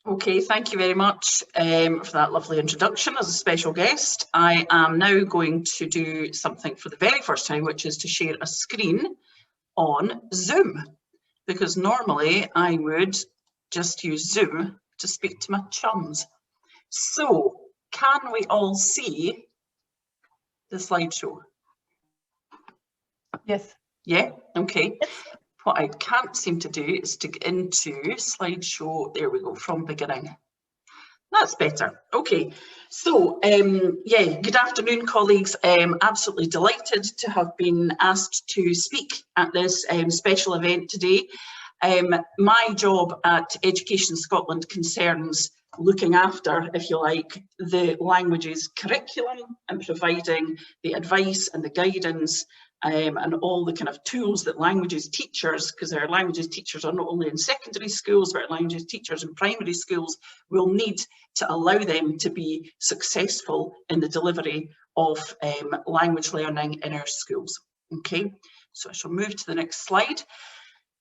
Okay, thank you very much for that lovely introduction as a special guest. I am now going to do something for the very first time, which is to share a screen on Zoom, because normally I would just use Zoom to speak to my chums. So, can we all see the slideshow? Yes. Yeah, okay. Yes. What I can't seem to do is to get into slideshow. There we go, from beginning. That's better. Okay, so yeah, good afternoon, colleagues. Absolutely delighted to have been asked to speak at this special event today. My job at Education Scotland concerns looking after, if you like, the languages curriculum and providing the advice and the guidance and all the kind of tools that languages teachers, because our languages teachers are not only in secondary schools, but our languages teachers in primary schools will need to allow them to be successful in the delivery of language learning in our schools. Okay, so I shall move to the next slide.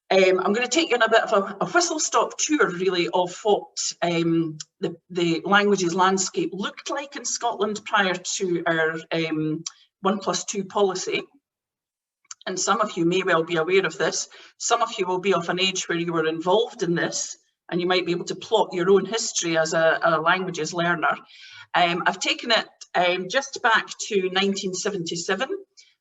I'm going to take you on a bit of a whistle-stop tour, really, of what the languages landscape looked like in Scotland prior to our 1+2 policy. And some of you may well be aware of this. Some of you will be of an age where you were involved in this, and you might be able to plot your own history as a languages learner. I've taken it just back to 1977.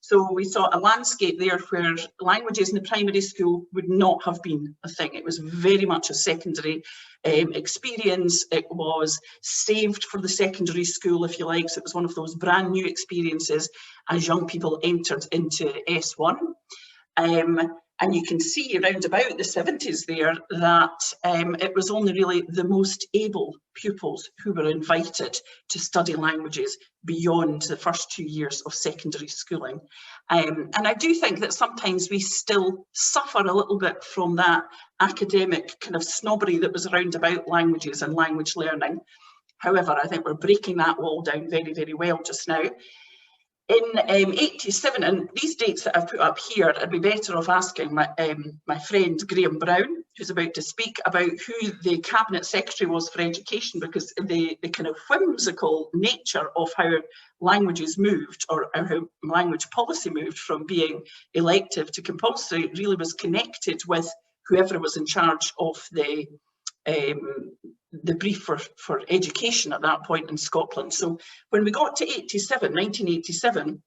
So we saw a landscape there where languages in the primary school would not have been a thing. It was very much a secondary experience. It was saved for the secondary school, if you like. So it was one of those brand new experiences as young people entered into S1. And you can see around about the 70s there that it was only really the most able pupils who were invited to study languages beyond the first 2 years of secondary schooling. And I do think that sometimes we still suffer a little bit from that academic kind of snobbery that was around about languages and language learning. However, I think we're breaking that wall down very, very well just now. In 87, and these dates that I've put up here, I'd be better off asking my friend Graham Brown, who's about to speak, about who the Cabinet Secretary was for Education, because the kind of whimsical nature of how languages moved, or how language policy moved from being elective to compulsory, really was connected with whoever was in charge of the brief for education at that point in Scotland. So when we got to 1987,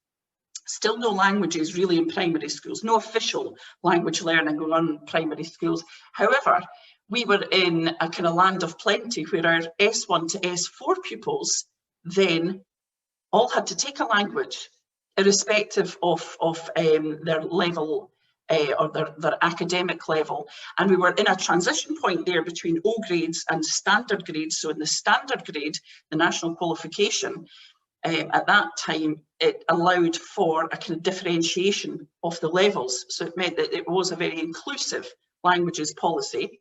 still no languages really in primary schools, no official language learning going on in primary schools. However, we were in a kind of land of plenty where our S1 to S4 pupils then all had to take a language, irrespective of their level or their academic level. And we were in a transition point there between O grades and standard grades. So in the standard grade, the national qualification, at that time, it allowed for a kind of differentiation of the levels. So it meant that it was a very inclusive languages policy.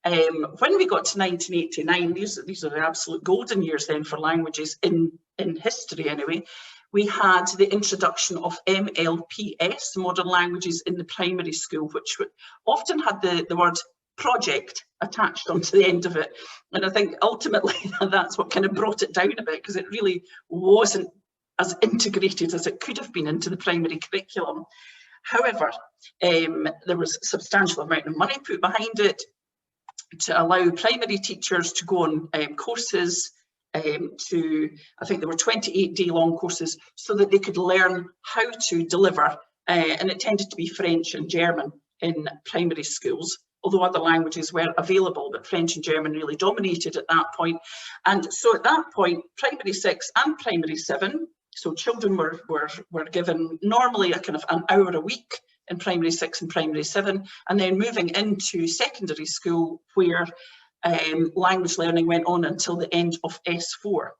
When we got to 1989, these are the absolute golden years then for languages in history anyway. We had the introduction of MLPS, Modern Languages in the Primary School, which often had the word project attached onto the end of it. And I think ultimately that's what kind of brought it down a bit, because it really wasn't as integrated as it could have been into the primary curriculum. However, there was a substantial amount of money put behind it to allow primary teachers to go on courses, I think there were 28-day-long courses, so that they could learn how to deliver, and it tended to be French and German in primary schools, although other languages were available, but French and German really dominated at that point. And so at that point, primary 6 and primary 7, so children were given normally a kind of an hour a week in primary 6 and primary 7, and then moving into secondary school where language learning went on until the end of S4.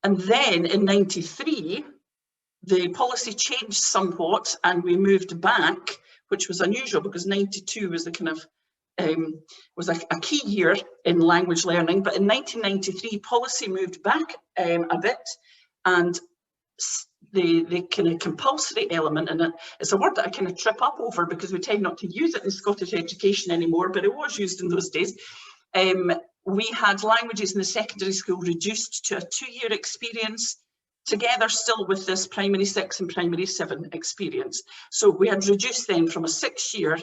And then in 93, the policy changed somewhat and we moved back, which was unusual because 92 was the kind of was a key year in language learning. But in 1993, policy moved back a bit and the kind of compulsory element, and it's a word that I kind of trip up over because we tend not to use it in Scottish education anymore, but it was used in those days. We had languages in the secondary school reduced to a 2-year experience, together still with this primary 6 and primary 7 experience. So we had reduced then from a 6-year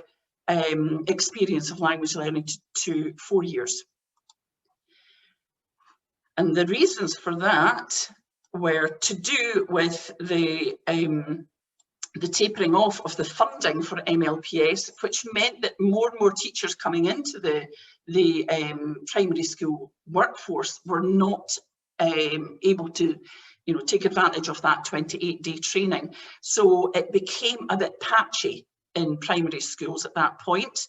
experience of language learning to 4 years. And the reasons for that were to do with the tapering off of the funding for MLPS, which meant that more and more teachers coming into the primary school workforce were not able to, you know, take advantage of that 28-day training. So it became a bit patchy in primary schools at that point.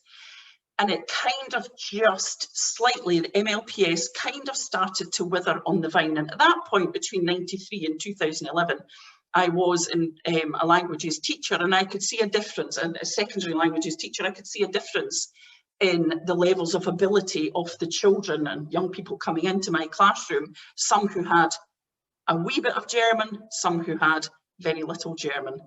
And it kind of just slightly, the MLPS kind of started to wither on the vine. And at that point, between 93 and 2011, I was a languages teacher, and I could see a difference, and a secondary languages teacher, I could see a difference in the levels of ability of the children and young people coming into my classroom, some who had a wee bit of German, some who had very little German.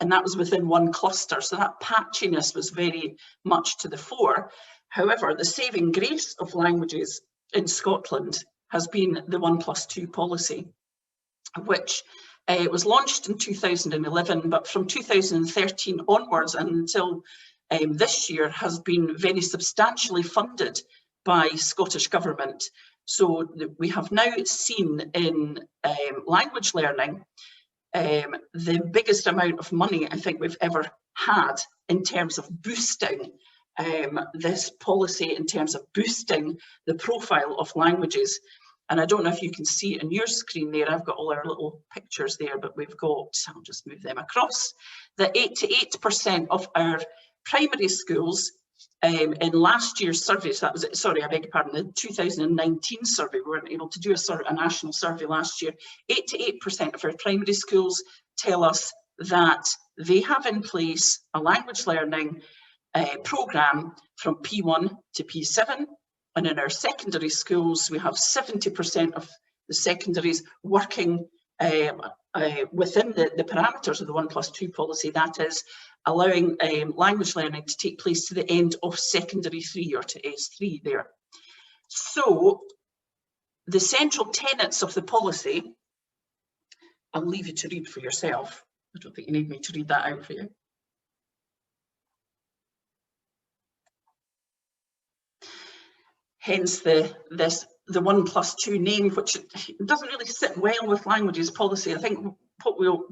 And that was within one cluster, so that patchiness was very much to the fore. However, the saving grace of languages in Scotland has been the 1+2 policy, which was launched in 2011, but from 2013 onwards and until this year has been very substantially funded by Scottish Government. So we have now seen in language learning the biggest amount of money I think we've ever had in terms of boosting this policy, in terms of boosting the profile of languages. And I don't know if you can see it on your screen there, I've got all our little pictures there, but we've got, I'll just move them across, that 88% of our primary schools in last year's survey, so that was, sorry, I beg your pardon, the 2019 survey, we weren't able to do a national survey last year, 88% of our primary schools tell us that they have in place a language learning programme from P1 to P7. And in our secondary schools, we have 70% of the secondaries working within the parameters of the 1+2 policy, that is, allowing language learning to take place to the end of secondary 3 or to S3 there. So the central tenets of the policy, I'll leave you to read for yourself. I don't think you need me to read that out for you. Hence the 1+2 name, which doesn't really sit well with languages policy. I think what we'll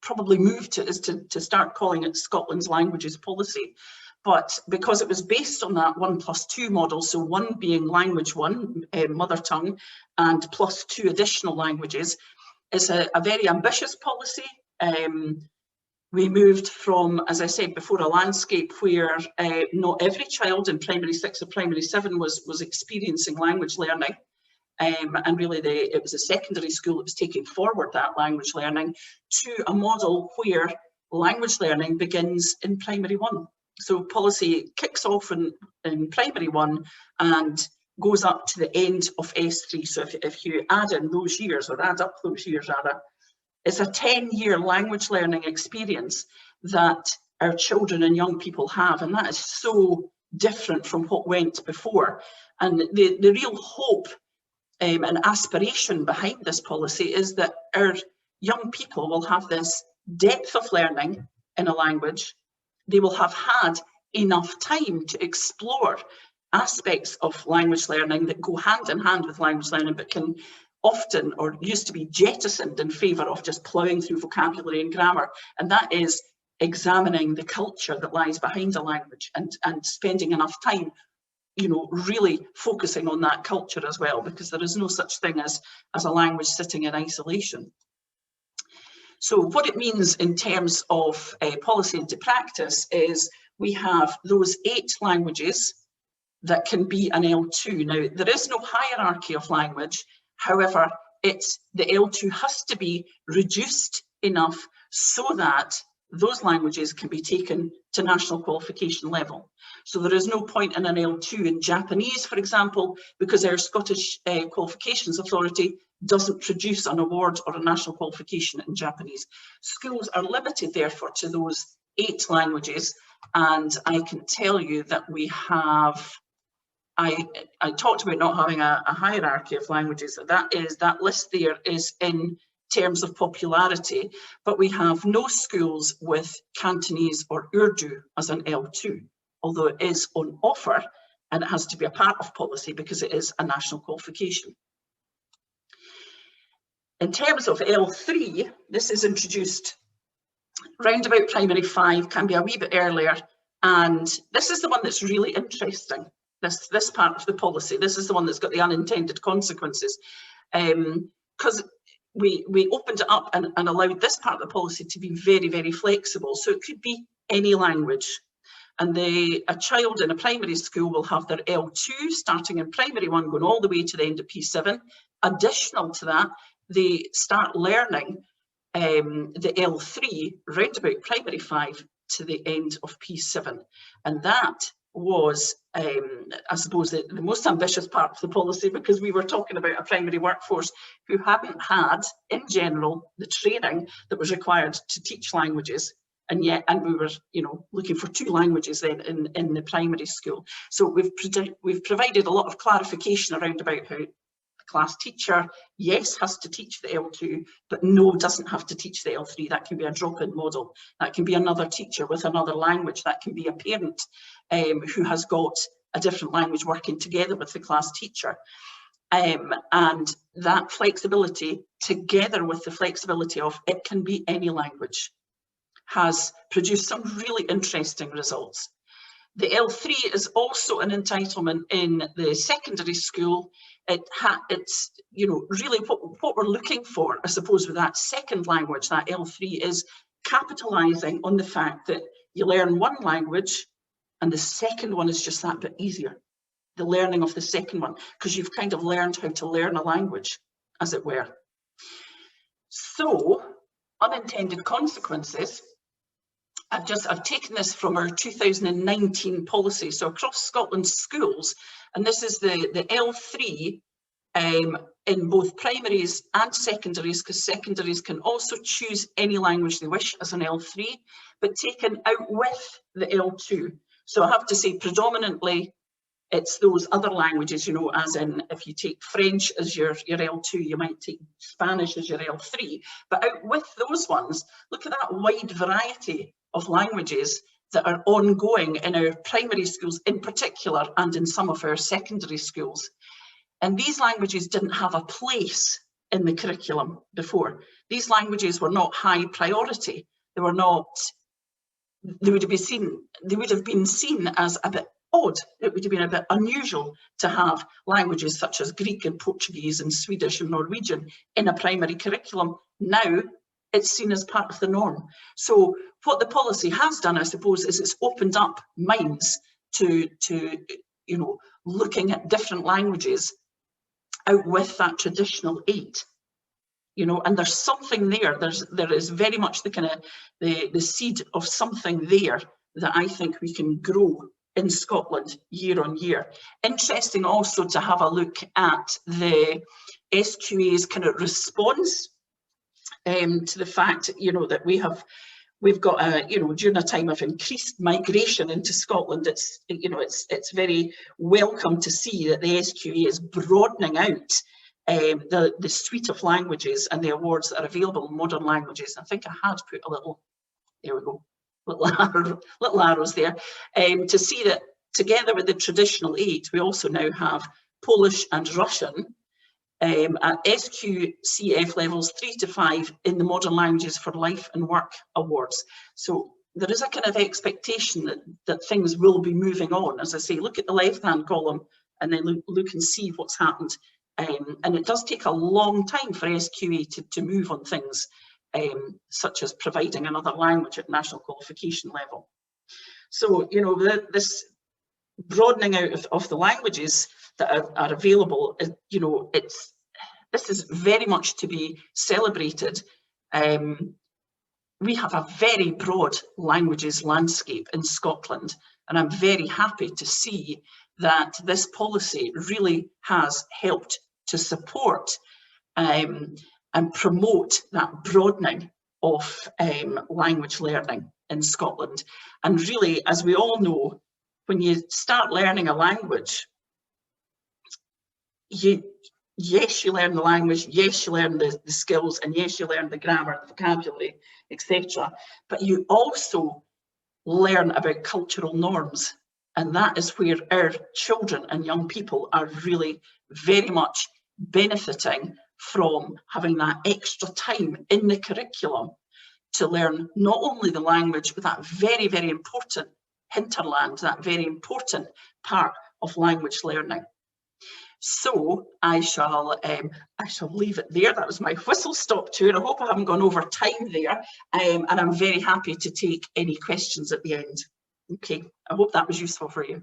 probably move to is to start calling it Scotland's languages policy. But because it was based on that 1+2 model, so 1 being language 1, mother tongue, and +2 additional languages, it's a very ambitious policy. We moved from, as I said before, a landscape where not every child in primary 6 or primary 7 was experiencing language learning. And really it was a secondary school that was taking forward that language learning to a model where language learning begins in primary 1. So policy kicks off in primary 1 and goes up to the end of S3. So if you add in those years, or add up those years rather, it's a 10-year language learning experience that our children and young people have, and that is so different from what went before. And the real hope and aspiration behind this policy is that our young people will have this depth of learning in a language. They will have had enough time to explore aspects of language learning that go hand in hand with language learning, but can often, or used to be, jettisoned in favour of just ploughing through vocabulary and grammar. And that is examining the culture that lies behind a language and spending enough time, you know, really focusing on that culture as well, because there is no such thing as a language sitting in isolation. So what it means in terms of policy into practice is we have those 8 languages that can be an L2. Now, there is no hierarchy of language. However, the L2 has to be reduced enough so that those languages can be taken to national qualification level. So there is no point in an L2 in Japanese, for example, because our Scottish Qualifications Authority doesn't produce an award or a national qualification in Japanese. Schools are limited, therefore, to those 8 languages, and I can tell you that we have, I talked about not having a hierarchy of languages. That list there is in terms of popularity, but we have no schools with Cantonese or Urdu as an L2, although it is on offer and it has to be a part of policy because it is a national qualification. In terms of L3, this is introduced round about primary 5, can be a wee bit earlier, and this is the one that's really interesting. This part of the policy, this is the one that's got the unintended consequences, because we opened it up and allowed this part of the policy to be very, very flexible. So it could be any language. And a child in a primary school will have their L2 starting in primary 1, going all the way to the end of P7. Additional to that, they start learning the L3 round about primary 5 to the end of P7. And that was, I suppose, the most ambitious part of the policy, because we were talking about a primary workforce who hadn't had, in general, the training that was required to teach languages. And we were, looking for 2 languages then in the primary school. So we've provided a lot of clarification around about how a class teacher, yes, has to teach the L2, but no, doesn't have to teach the L3. That can be a drop-in model. That can be another teacher with another language. That can be a parent who has got a different language working together with the class teacher. And that flexibility, together with the flexibility of it can be any language, has produced some really interesting results. The L3 is also an entitlement in the secondary school. It's really what we're looking for, I suppose, with that second language, that L3, is capitalising on the fact that you learn one language and the second one is just that bit easier. The learning of the second one, because you've kind of learned how to learn a language, as it were. So, unintended consequences. I've taken this from our 2019 policy, so across Scotland's schools, and this is the L3 in both primaries and secondaries, because secondaries can also choose any language they wish as an L3, but taken out with the L2. So I have to say predominantly it's those other languages, as in if you take French as your L2, you might take Spanish as your L3, but out with those ones, look at that wide variety of languages that are ongoing in our primary schools in particular, and in some of our secondary schools. And these languages didn't have a place in the curriculum before. These languages were not high priority. They would have been seen as a bit odd. It would have been a bit unusual to have languages such as Greek and Portuguese and Swedish and Norwegian in a primary curriculum. Now it's seen as part of the norm. So what the policy has done, I suppose, is it's opened up minds to looking at different languages out with that traditional 8. And there's something there. There is very much the kind of the seed of something there that I think we can grow in Scotland year on year. Interesting also to have a look at the SQA's kind of response to the fact, that we've got during a time of increased migration into Scotland, it's very welcome to see that the SQA is broadening out the suite of languages and the awards that are available in modern languages. I think I had put a little, there we go, little arrows there, to see that together with the traditional 8, we also now have Polish and Russian at SQCF levels 3 to 5 in the Modern Languages for Life and Work Awards. So there is a kind of expectation that things will be moving on. As I say, look at the left-hand column and then look and see what's happened. And it does take a long time for SQA to move on things such as providing another language at national qualification level. So, this broadening out of the languages that are available, this is very much to be celebrated. We have a very broad languages landscape in Scotland, and I'm very happy to see that this policy really has helped to support and promote that broadening of language learning in Scotland. And really, as we all know, when you start learning a language, yes, you learn the language, yes, you learn the skills, and yes, you learn the grammar, the vocabulary, etc. But you also learn about cultural norms. And that is where our children and young people are really very much benefiting from having that extra time in the curriculum to learn not only the language, but that very, very important hinterland, that very important part of language learning. So I shall leave it there. That was my whistle stop tour. I hope I haven't gone over time there, and I'm very happy to take any questions at the end. Okay, I hope that was useful for you.